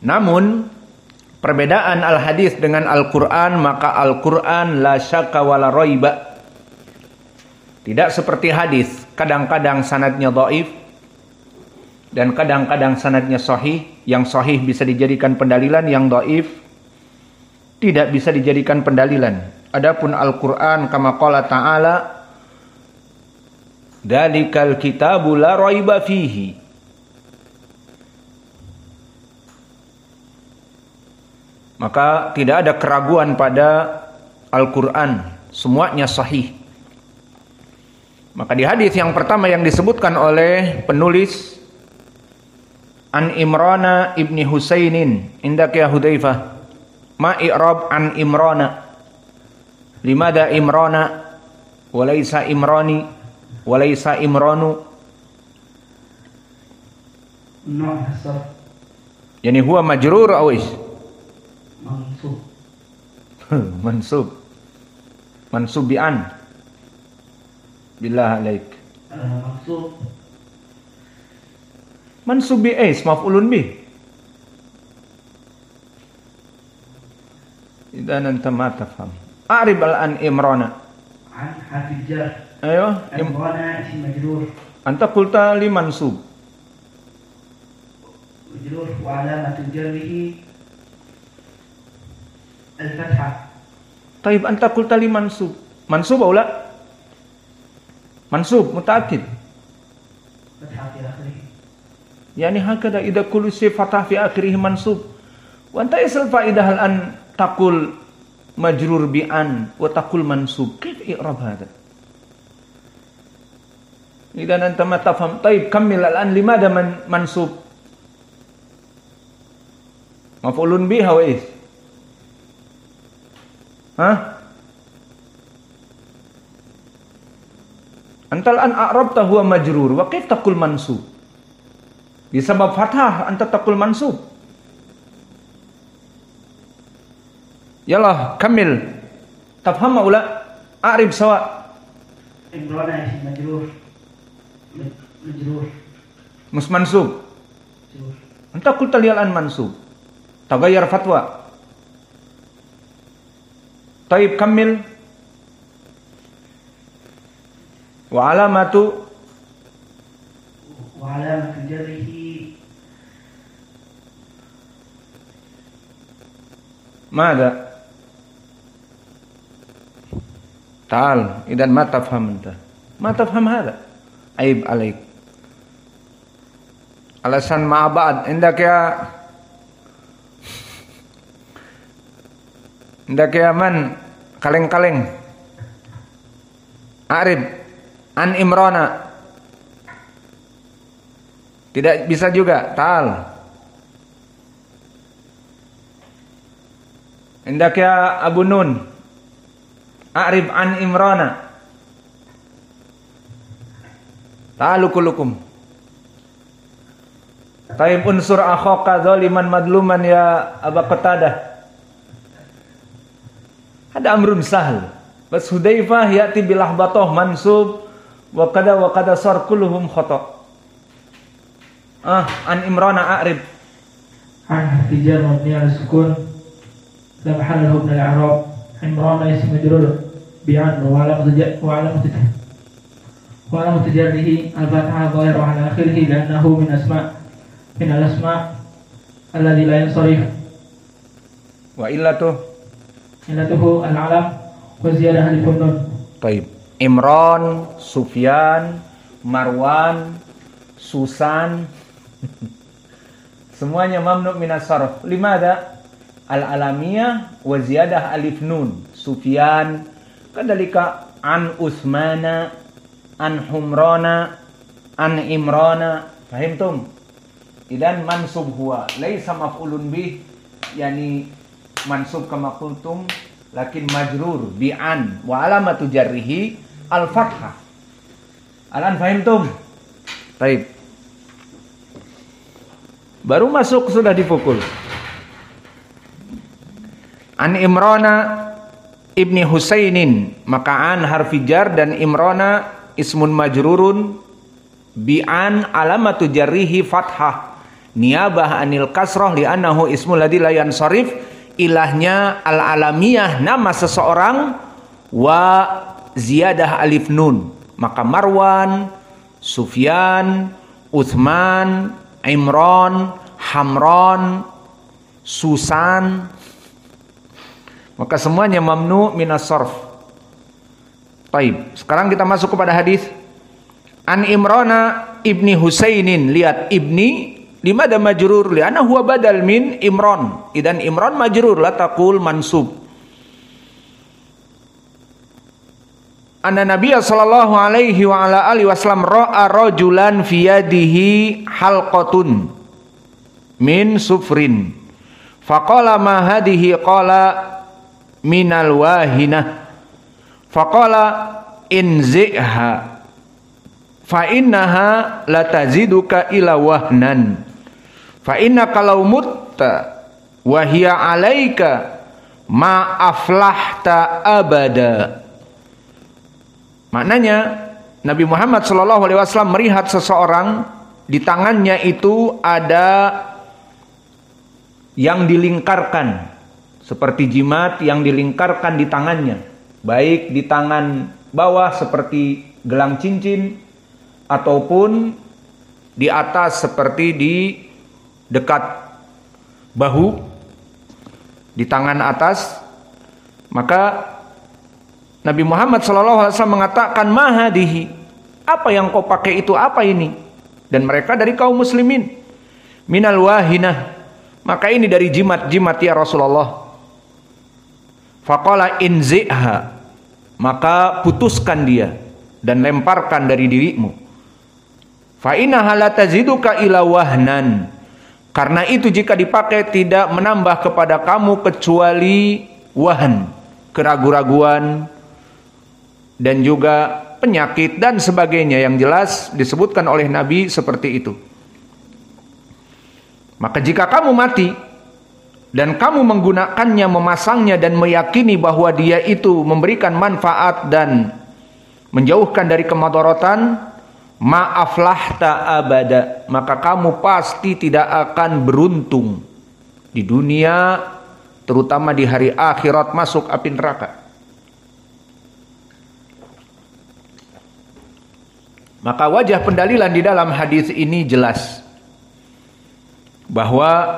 Namun perbedaan al-hadis dengan Al-Quran, maka Al-Quran la syakka wa la raiba. Tidak seperti hadis, kadang-kadang sanadnya dhaif dan kadang-kadang sanadnya sahih. Yang sahih bisa dijadikan pendalilan, yang dhaif tidak bisa dijadikan pendalilan. Adapun Al-Quran kama qala ta'ala, dzalikal kitabu la raiba fihi. Maka tidak ada keraguan pada Al-Quran, semuanya sahih. Maka di hadis yang pertama yang disebutkan oleh penulis, an Imrana ibni Husainin indak ya Hudzaifah, ma i'rab an Imrana, limada Imrana walaysa Imrani walaysa Imranu. Yani huwa majrur aw ish mansub mansub bi an billah alaik mansub bi is maf'ulun bih. Idan anta ma tafham. A'rib al-an Imrana. An harfi jar. Ayo. Imrana ism majrur. Anta qulta li mansub. Majrur wa alamatu jarrihi al-fathah. Taib anta qulta li mansub. Mansub aw la? Mansub mutaakkid. Fathah fi akhirih. Yani hakada idza kullu si fathah fi akhirih mansub. Wa anta isal faidah al-an taqul majrur bi an wa taqul mansub. Kif i'rab hada? Idan anta ma tafham. Taib kammil al-an limada mansub? Maf'ulun bih wa is? Antal an a'rabta huwa majrur wa kif taqul mansub? Disebab fathah anta taqul mansub. Yalah kamil. Tafham ula a'rib sawa. Imrana ism majrur. Majrur. Mus mansub. Majrur. Anta qulta liyal an mansub. Taghayyar fatwa. Taib kamil. Wa alamatu jarrihi mada? Ta'al, idan ma tafham anta. Ma tafham hada. Aib alaik. Alasan ma ba'd indak ya man kaleng-kaleng. A'rib an Imrana. Tidak bisa juga. Ta'al. Indak ya Abu Nun. A'rib an Imrana. Ta'alu kulukum. Taib unsur akhaka zaliman madluman ya Aba Qatadah. Ada amrun sahl. Bas Hudzaifah ya'ti bilahbatoh mansub wa kada sar kulluhum khata. An Imrana a'rib. An harfijar mabni ala sukun la mahalla lahu min al-i'rab. Imrana ism majrur bi'an wa alamatu jarrihi al-fathah dhahir ala akhirih li'annahu min al-asma' alladhi la yansarif. Wa illatuhu al-alam wa ziyadah alifun nun. Taib. Imran, Sufyan, Marwan, Susan, semuanya mamnu minas sarf. Limada? Al-alamiyah wa ziyadah alif nun. Sufyan, kadalika an Utsmana, an Humrana, an Imrana. Fahimtum? Idan mansub huwa laisa maf'ulun bih, yani mansub kama qultum, lakin majrur bi an wa alamatu jarrihi al-fathah. Alan fahimtum? Baik. Baru masuk sudah dipukul. An Imrana ibni Husainin, maka an harfi jar dan Imrana ismun majrurun bi an alamatu jarrihi fathah Niyabah anil kasroh li'annahu ismul ladzi la yansarif, ilahnya al-alamiyah, nama seseorang, wa ziyadah alif nun. Maka Marwan, Sufyan, Uthman, Imran, Hamran, Susan, maka semuanya mamnu minas sarf. Baik, sekarang kita masuk kepada hadis. An Imrana ibni Husainin, lihat ibni limada majrur li'anna huwa badal min Imran. Idan Imran majrur, la taqul mansub. Anna Nabiya sallallahu alaihi wa ala alihi wasallam ra'a rajulan fi yadihi halqatun min sufrin. Faqala ma hadhihi, qala minal wahinah. Faqala inzi'ha fa innaha la taziduka ila wahnan. Fa innaka law mutta wa hiya 'alaika ma aflahta abada. Maknanya Nabi Muhammad SAW melihat seseorang di tangannya itu ada yang dilingkarkan seperti jimat yang dilingkarkan di tangannya, baik di tangan bawah seperti gelang cincin ataupun di atas seperti di dekat bahu, di tangan atas. Maka Nabi Muhammad SAW mengatakan, mahadihi, apa yang kau pakai itu, apa ini? Dan mereka dari kaum muslimin. Minal wahinah, maka ini dari jimat-jimat ya Rasulullah. Faqala inzi'ha, maka putuskan dia dan lemparkan dari dirimu. Fa innaha la taziduka ila wahnan, karena itu jika dipakai tidak menambah kepada kamu kecuali wahan, keraguan-raguan, dan juga penyakit dan sebagainya yang jelas disebutkan oleh Nabi seperti itu. Maka jika kamu mati dan kamu menggunakannya, memasangnya dan meyakini bahwa dia itu memberikan manfaat dan menjauhkan dari kemadaratan, ma'aflahta abada, maka kamu pasti tidak akan beruntung di dunia, terutama di hari akhirat masuk api neraka. Maka wajah pendalilan di dalam hadis ini jelas bahwa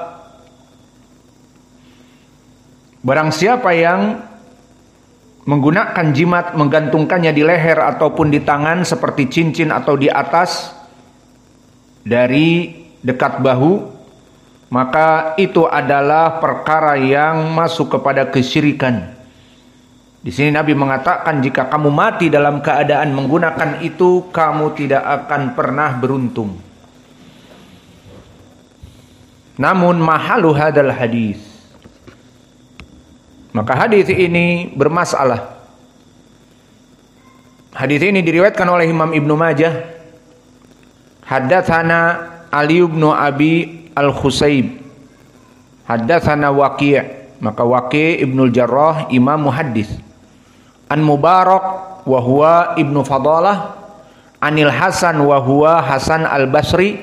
barang siapa yang menggunakan jimat, menggantungkannya di leher ataupun di tangan seperti cincin atau di atas dari dekat bahu, maka itu adalah perkara yang masuk kepada kesyirikan. Di sini Nabi mengatakan jika kamu mati dalam keadaan menggunakan itu, kamu tidak akan pernah beruntung. Namun mahalu hadal hadis, maka hadis ini bermasalah. Hadis ini diriwayatkan oleh Imam Ibnu Majah. Haddatsana Ali bin Abi Al-Khusayb, haddatsana Waqi', maka Waqi' Ibnul Jarrah imam muhaddis. An Mubarak wa huwa Ibnu Fadalah, Anil Hasan wa huwa Hasan Al-Basri,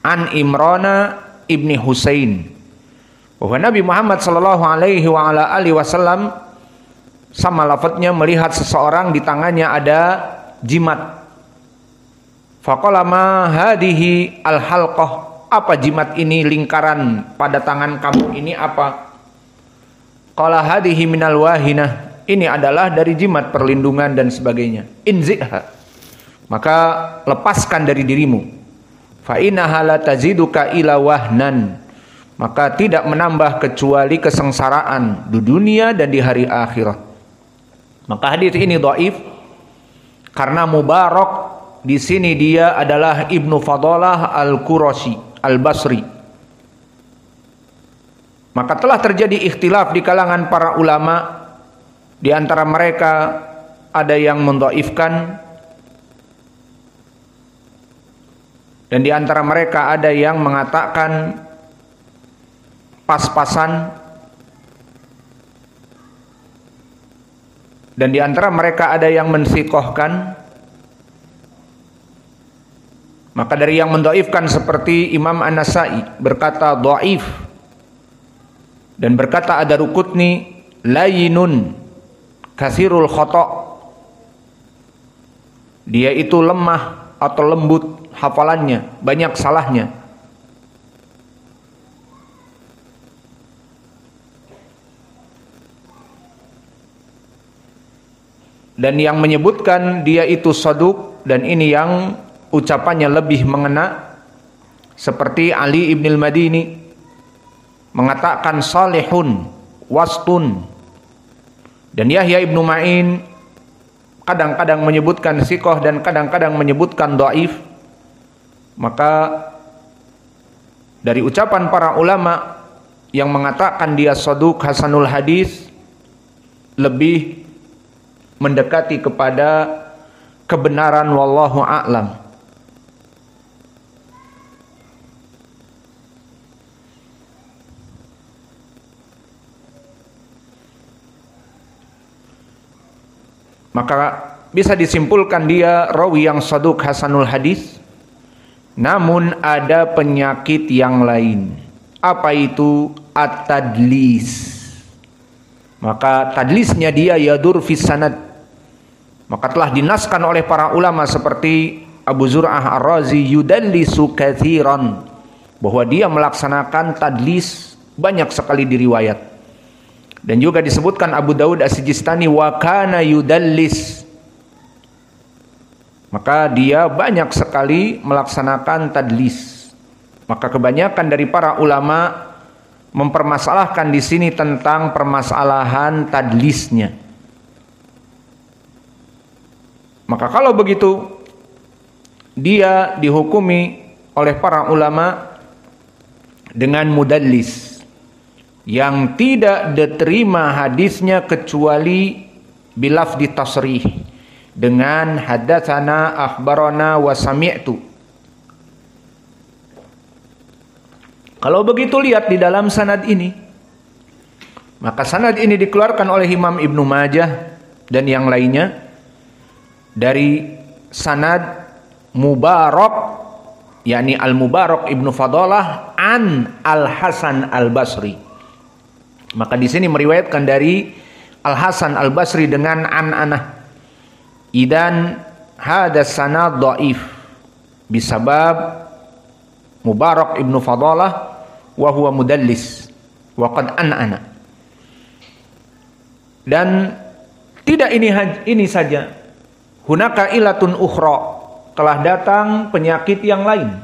An Imrana Ibni Husain. Bahwa Nabi Muhammad sallallahu alaihi wa ala alihi wasallam sama lafadznya melihat seseorang di tangannya ada jimat. Faqala ma hadhihi al-halqah, apa jimat ini, lingkaran pada tangan kamu ini apa? Qala hadhihi minal wahinah, ini adalah dari jimat perlindungan dan sebagainya. Inzi'ha, maka lepaskan dari dirimu. Fa innaha la taziduka ila wahnan, maka tidak menambah kecuali kesengsaraan di dunia dan di hari akhirat. Maka hadis ini dhaif karena Mubarak di sini dia adalah Ibnu Fadalah Al-Qurashi Al-Basri. Maka telah terjadi ikhtilaf di kalangan para ulama. Di antara mereka ada yang mendhaifkan, dan di antara mereka ada yang mengatakan pas-pasan, dan di antara mereka ada yang mensikohkan. Maka dari yang mendoifkan seperti Imam An-Nasai berkata dhaif, dan berkata Ad-Daruqutni layinun katsirul khata', dia itu lemah atau lembut hafalannya, banyak salahnya. Dan yang menyebutkan dia itu saduq, dan ini yang ucapannya lebih mengena, seperti Ali ibn al-Madini mengatakan salihun wastun, dan Yahya ibn Ma'in kadang-kadang menyebutkan siqah dan kadang-kadang menyebutkan dhaif. Maka dari ucapan para ulama yang mengatakan dia saduq hasanul hadis lebih mendekati kepada kebenaran, wallahu a'lam. Maka bisa disimpulkan dia rawi yang saduq hasanul hadis, namun ada penyakit yang lain. Apa itu? At-tadlis. Maka tadlisnya dia yadur fis sanad. Maka telah dinaskan oleh para ulama seperti Abu Zur'ah Ar-Razi yudallisu katsiran, bahwa dia melaksanakan tadlis banyak sekali di riwayat. Dan juga disebutkan Abu Daud As-Sijistani wa kana yudallis, maka dia banyak sekali melaksanakan tadlis. Maka kebanyakan dari para ulama mempermasalahkan di sini tentang permasalahan tadlisnya. Maka kalau begitu dia dihukumi oleh para ulama dengan mudallis, yang tidak diterima hadisnya kecuali bilafdi tasrih, dengan hadatsana akhbarana wa sami'tu. Kalau begitu lihat di dalam sanad ini, maka sanad ini dikeluarkan oleh Imam Ibnu Majah dan yang lainnya dari sanad Mubarak, yakni Al-Mubarak Ibnu Fadalah an Al-Hasan Al-Basri. Maka di sini meriwayatkan dari Al-Hasan Al-Basri dengan an-anah. Idan hadas sanad dhaif bisabab Mubarak Ibnu Fadalah wa huwa mudallis wa qad an-ana. Dan tidak ini saja. Hunaka ilatun ukhra, telah datang penyakit yang lain.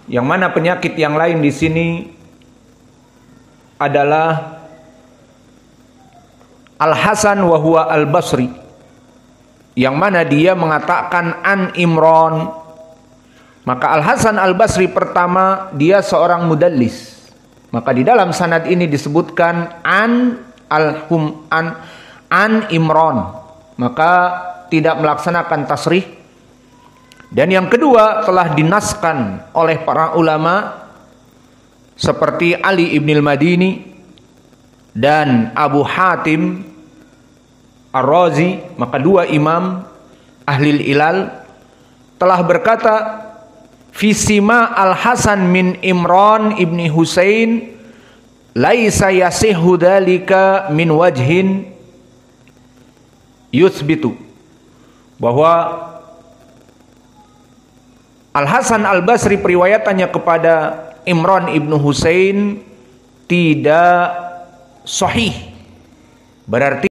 Yang mana penyakit yang lain di sini adalah Al-Hasan wa huwa Al-Basri, yang mana dia mengatakan an Imran. Maka Al-Hasan Al-Basri pertama dia seorang mudallis. Maka di dalam sanad ini disebutkan an Imran, maka tidak melaksanakan tasrih. Dan yang kedua telah dinaskan oleh para ulama seperti Ali ibn al-Madini dan Abu Hatim Ar-Razi. Maka dua imam ahli ilal telah berkata fisima Al-Hasan min Imran ibni Husain laisa yasihhu dzalika min wajhin yuthbitu, bahwa Al-Hasan Al-Basri periwayatannya kepada Imran ibnu Husain tidak sahih, berarti